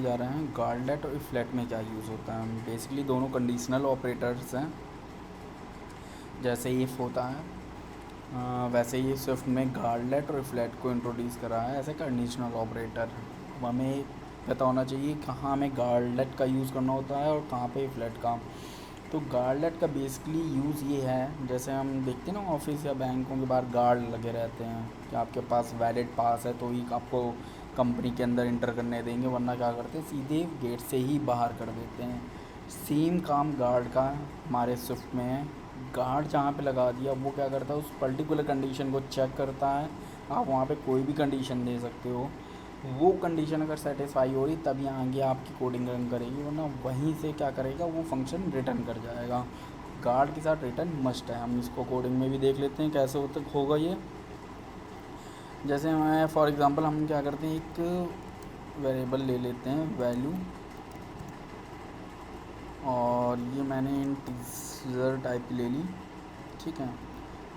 जा रहे हैं गार्डलेट और इफ्लेट में क्या यूज़ होता है। बेसिकली दोनों कंडीशनल ऑपरेटर्स हैं। जैसे इफ़ होता है वैसे ही स्विफ्ट में गार्डलेट और इफ्लेट को इंट्रोड्यूस करा है एज ए कंडीशनल ऑपरेटर। हमें पता होना चाहिए कहाँ हमें गार्डलेट का यूज़ करना होता है और कहाँ पे इफ्लेट का। तो गार्डलेट का बेसिकली यूज़ ये है, जैसे हम देखते हैं ना ऑफिस या बैंकों के बाहर गार्ड लगे रहते हैं कि आपके पास वैलिड पास है तो ही आपको कंपनी के अंदर इंटर करने देंगे, वरना क्या करते हैं सीधे गेट से ही बाहर कर देते हैं। सेम काम गार्ड का हमारे स्विफ्ट में है। गार्ड जहाँ पे लगा दिया वो क्या करता है, उस पर्टिकुलर कंडीशन को चेक करता है। आप वहाँ पे कोई भी कंडीशन दे सकते हो, वो कंडीशन अगर सेटिस्फाई हो रही तभी आगे आपकी कोडिंग रन करेगी, वरना वहीं से क्या करेगा वो फंक्शन रिटर्न कर जाएगा। गार्ड के साथ रिटर्न मस्ट है। हम इसको कोडिंग में भी देख लेते हैं कैसे होगा ये। जैसे मैं फॉर एग्ज़ाम्पल हम क्या करते हैं, एक वेरिएबल ले लेते हैं वैल्यू, और ये मैंने इंटीजर टाइप की ले ली, ठीक है।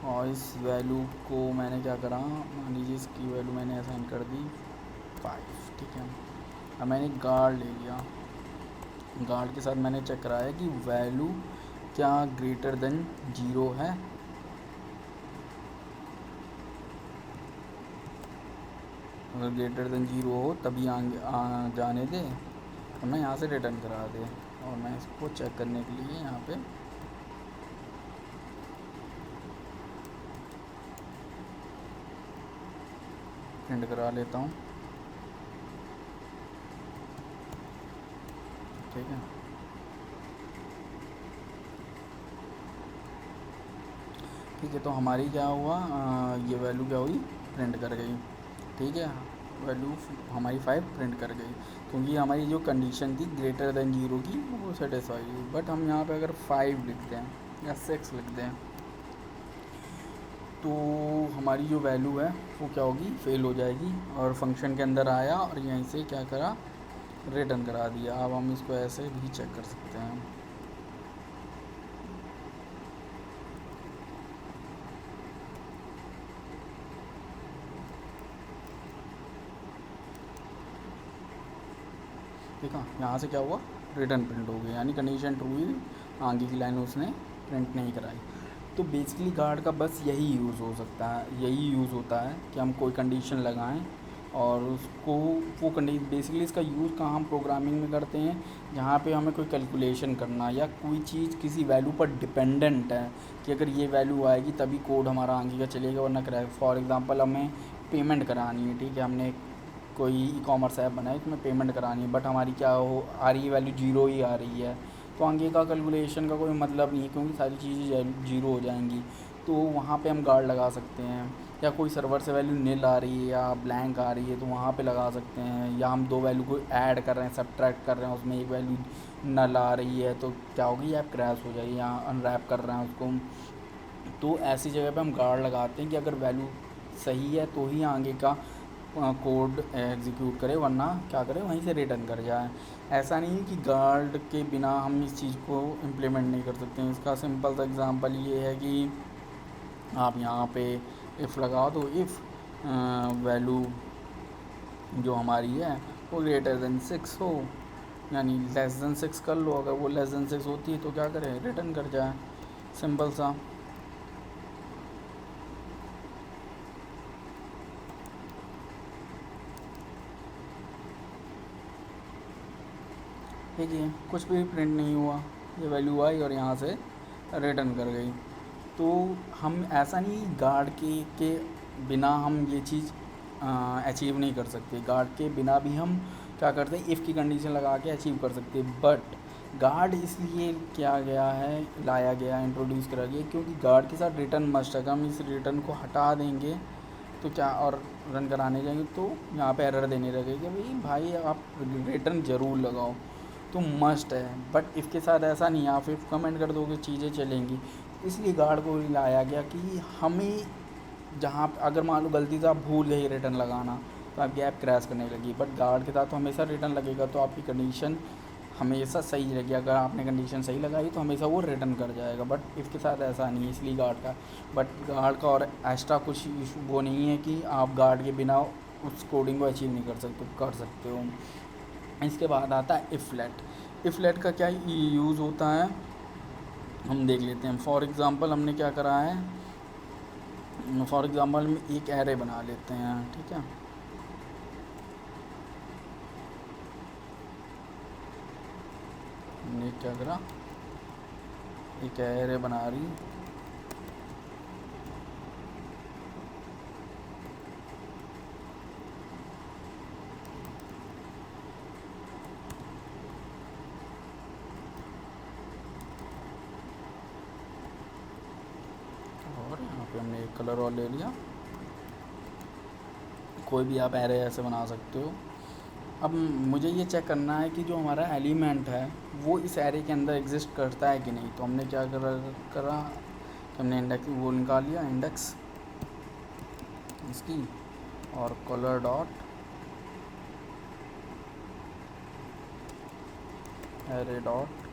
और इस वैल्यू को मैंने क्या करा, मान लीजिए इसकी वैल्यू मैंने असाइन कर दी 5, ठीक है। अब मैंने गार्ड ले लिया। गार्ड के साथ मैंने चेक कराया कि वैल्यू क्या ग्रेटर देन 0 है। अगर ग्रेटर देन 0 हो तभी आगे जाने दे, वरना यहाँ से रिटर्न करा दे। और मैं इसको चेक करने के लिए यहाँ पे प्रिंट करा लेता हूँ, ठीक है। ठीक है, तो हमारी क्या हुआ, ये वैल्यू क्या हुई, प्रिंट कर गई, ठीक है। वैल्यू हमारी 5 प्रिंट कर गई, क्योंकि हमारी जो कंडीशन थी ग्रेटर देन 0 की वो सेटिस्फाई हुई। बट हम यहाँ पे अगर 5 लिखते हैं या 6 लिखते हैं तो हमारी जो वैल्यू है वो क्या होगी, फेल हो जाएगी। और फंक्शन के अंदर आया और यहीं से क्या करा, रिटर्न करा दिया। अब हम इसको ऐसे भी चेक कर सकते हैं। ठीक है, यहाँ से क्या हुआ, रिटर्न प्रिंट हो गया, यानी कंडीशन ट्रू हुई, आगे की लाइन उसने प्रिंट नहीं कराई। तो बेसिकली गार्ड का बस यही यूज़ हो सकता है, यही यूज़ होता है कि हम कोई कंडीशन लगाएं और उसको वो कंडीशन, बेसिकली इसका यूज़ कहाँ हम प्रोग्रामिंग में करते हैं, जहाँ पे हमें कोई कैलकुलेशन करना या कोई चीज़ किसी वैल्यू पर डिपेंडेंट है कि अगर ये वैल्यू आएगी तभी कोड हमारा आगे का चलेगा वरना कराएगा। फॉर एग्ज़ाम्पल हमें पेमेंट करानी है, ठीक है, हमने कोई ई कॉमर्स ऐप बनाई तो हमें पेमेंट करानी है, बट हमारी क्या हो आ रही है, वैल्यू 0 ही आ रही है, तो आगे का कैलकुलेशन का कोई मतलब नहीं है क्योंकि सारी चीज़ें 0 हो जाएंगी। तो वहाँ पे हम गार्ड लगा सकते हैं। या कोई सर्वर से वैल्यू निल आ रही है या ब्लैंक आ रही है तो वहाँ पे लगा सकते हैं। या हम दो वैल्यू को ऐड कर रहे हैं, सब्ट्रैक्ट कर रहे हैं, उसमें एक वैल्यू नल आ रही है तो क्या होगी, ऐप क्रैश हो जाएगी। या अनरैप कर रहे हैं उसको, तो ऐसी जगह पे हम गार्ड लगाते हैं कि अगर वैल्यू सही है तो ही आगे का कोड एग्जीक्यूट करे, वरना क्या करे, वहीं से रिटर्न कर जाए। ऐसा नहीं है कि गार्ड के बिना हम इस चीज़ को इम्प्लीमेंट नहीं कर सकते हैं। इसका सिंपल सा एग्जांपल ये है कि आप यहाँ पे इफ़ लगाओ तो इफ़ वैल्यू जो हमारी है वो ग्रेटर देन 6 हो, यानी लेस देन 6 कर लो। अगर वो लेस देन 6 होती है तो क्या करें, रिटर्न कर जाए, सिंपल सा। देखिए कुछ भी प्रिंट नहीं हुआ, ये वैल्यू आई और यहाँ से रिटर्न कर गई। तो हम ऐसा नहीं, गार्ड के बिना हम ये चीज़ अचीव नहीं कर सकते। गार्ड के बिना भी हम क्या करते हैं, इफ़ की कंडीशन लगा के अचीव कर सकते हैं। बट गार्ड इसलिए किया गया है, लाया गया, इंट्रोड्यूस करा गया क्योंकि गार्ड के साथ रिटर्न मस्ट है। अगर हम इस रिटर्न को हटा देंगे तो क्या, और रन कराने जाएंगे तो यहाँ पे एरर देने लगेगा कि भाई आप रिटर्न ज़रूर लगाओ, तो मस्ट है। बट इसके साथ ऐसा नहीं है, आप इफ़ कमेंट कर दोगे चीज़ें चलेंगी। इसलिए गार्ड को लाया गया कि हमें जहाँ अगर मान लो गलती से आप भूल गए रिटर्न लगाना तो आपकी ऐप क्रैश करने लगी, बट गार्ड के साथ तो हमेशा रिटर्न लगेगा, तो आपकी कंडीशन हमेशा सही रहेगी। अगर आपने कंडीशन सही लगाई तो हमेशा वो रिटर्न कर जाएगा। बट इसके साथ ऐसा नहीं है, इसलिए गार्ड का, बट गार्ड का और एक्स्ट्रा कुछ इशू वो नहीं है कि आप गार्ड के बिना उस कोडिंग को अचीव नहीं कर सकते हो। इसके बाद आता है इफ़ लेट का क्या यूज़ होता है हम देख लेते हैं। फॉर एग्ज़ाम्पल हमने क्या करा है, फॉर एग्ज़ाम्पल हम एक एरे बना लेते हैं, ठीक है। हमने क्या करा, एक एरे बना रही, और यहाँ पे हमने एक कलर और ले लिया। कोई भी आप एरे ऐसे बना सकते हो। अब मुझे ये चेक करना है कि जो हमारा एलिमेंट है वो इस एरे के अंदर एग्जिस्ट करता है कि नहीं। तो हमने क्या करा कि हमने इंडेक्स वो निकाल लिया, इंडेक्स इसकी, और कलर डॉट एरे डॉट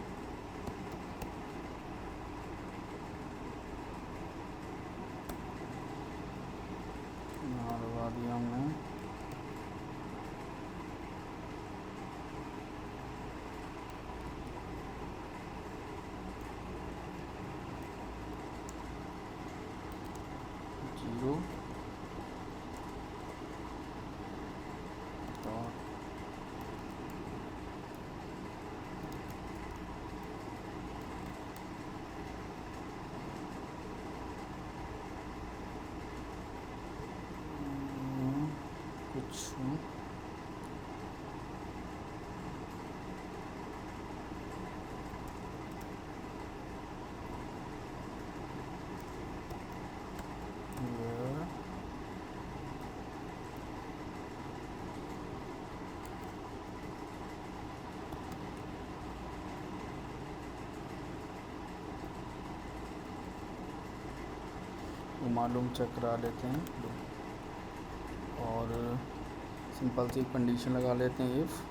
लगा दिया हमने। जीरो डॉट कुछ वो मालूम चेक करा लेते हैं, और सिंपल सी कंडीशन लगा लेते हैं, if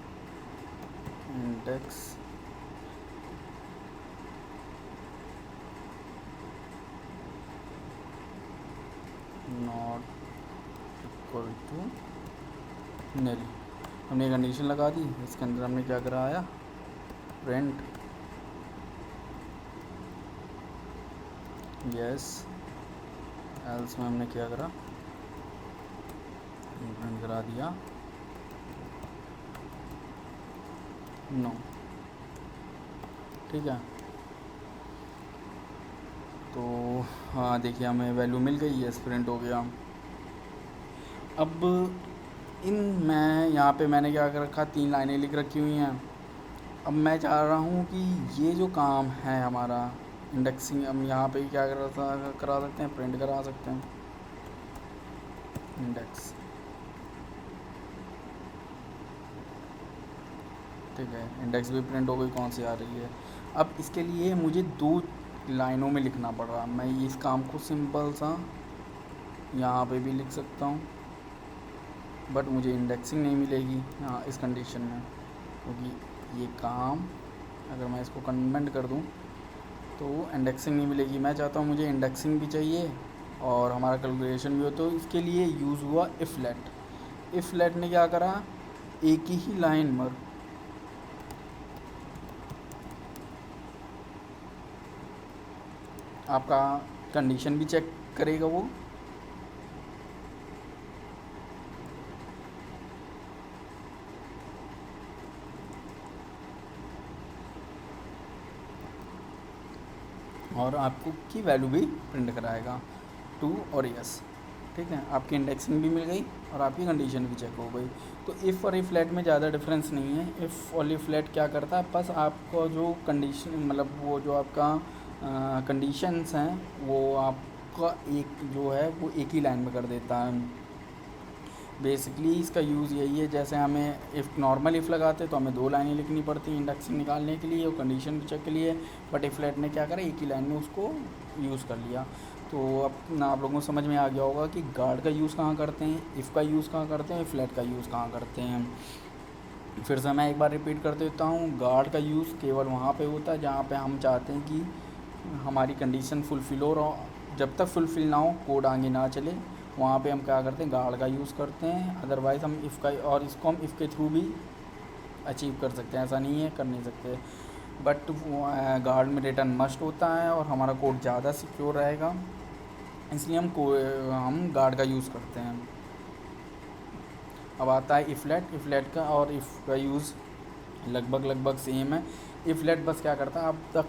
index not equal to nil. हमने कंडीशन लगा दी। इसके अंदर हमने क्या कराया, प्रिंट यस, एल्स में हमने क्या करा, प्रिंट करा दिया नो, ठीक है। तो हाँ देखिए हमें वैल्यू मिल गई है, प्रिंट हो गया। अब मैं यहाँ पे मैंने क्या कर रखा, 3 लाइनें लिख रखी हुई हैं। अब मैं चाह रहा हूँ कि ये जो काम है हमारा इंडेक्सिंग, हम यहाँ पे क्या करा सकते हैं, प्रिंट करा सकते हैं इंडेक्स, ठीक है। इंडेक्स भी प्रिंट हो गई, कौन सी आ रही है। अब इसके लिए मुझे 2 लाइनों में लिखना पड़ रहा। मैं इस काम को सिंपल सा यहाँ पे भी लिख सकता हूँ, बट मुझे इंडेक्सिंग नहीं मिलेगी हाँ इस कंडीशन में, क्योंकि ये काम अगर मैं इसको कमेंट कर दूँ तो इंडेक्सिंग नहीं मिलेगी। मैं चाहता हूँ मुझे इंडेक्सिंग भी चाहिए और हमारा कैलकुलेशन भी हो, तो इसके लिए यूज़ हुआ इफ़ लेट। इफ़ लेट ने क्या करा, एक ही लाइन पर आपका कंडीशन भी चेक करेगा वो, और आपको की वैल्यू भी प्रिंट कराएगा, टू और यस, ठीक है। आपकी इंडेक्सिंग भी मिल गई और आपकी कंडीशन भी चेक हो गई। तो इफ़ और इफ़ लेट में ज़्यादा डिफरेंस नहीं है। इफ़ और इफ़ लेट क्या करता है, बस आपको जो कंडीशन मतलब वो जो आपका कंडीशंस हैं वो आपका एक जो है वो एक ही लाइन में कर देता है। बेसिकली इसका यूज़ यही है, जैसे हमें इफ़ नॉर्मल इफ़ लगाते तो हमें 2 लाइनें लिखनी पड़ती इंडेक्सिंग निकालने के लिए और कंडीशन चेक के लिए, बट इफ़ लेट ने क्या करा, एक ही लाइन में उसको यूज़ कर लिया। तो अब आप लोगों को समझ में आ गया होगा कि गार्ड का यूज़ कहाँ करते हैं, इफ़ का यूज़ कहाँ करते हैं, इफ़ लेट का यूज़ कहाँ करते हैं। फिर से मैं एक बार रिपीट कर देता हूँ, गार्ड का यूज़ केवल वहाँ पे होता है जहाँ पे हम चाहते हैं कि हमारी कंडीशन फुलफ़िल हो, और जब तक फुलफ़िल ना हो कोड आगे ना चले, वहाँ पे हम क्या करते हैं, गार्ड का यूज़ करते हैं। अदरवाइज़ हम इफ़ का, और इसको हम इफ़ के थ्रू भी अचीव कर सकते हैं, ऐसा नहीं है कर नहीं सकते, बट गार्ड में रिटर्न मस्ट होता है और हमारा कोड ज़्यादा सिक्योर रहेगा, इसलिए हम गार्ड का यूज़ करते हैं। अब आता है इफ़लेट का, और इफ़ का यूज़ लगभग सेम है। इफ़लेट बस क्या करता है, आप तक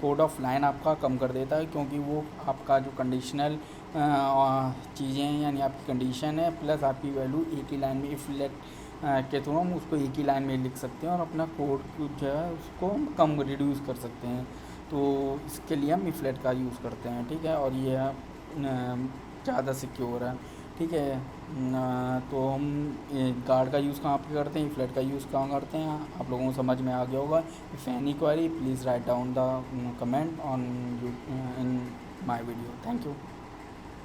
कोड ऑफ लाइन आपका कम कर देता है, क्योंकि वो आपका जो कंडीशनल चीज़ें हैं यानी आपकी कंडीशन है प्लस आपकी वैल्यू एक ही लाइन में इफ़लेट के थ्रू हम उसको एक ही लाइन में लिख सकते हैं और अपना कोड जो है उसको हम कम रिड्यूस कर सकते हैं। तो इसके लिए हम इफ़लेट का यूज़ करते हैं, ठीक है, और ये ज़्यादा सिक्योर है, ठीक है। तो हम गार्ड का यूज़ कहाँ पे करते हैं, इफ़लेट का यूज़ कहाँ करते हैं, आप लोगों को समझ में आ गया होगा। If any query please write down the comment on in my video. Thank you.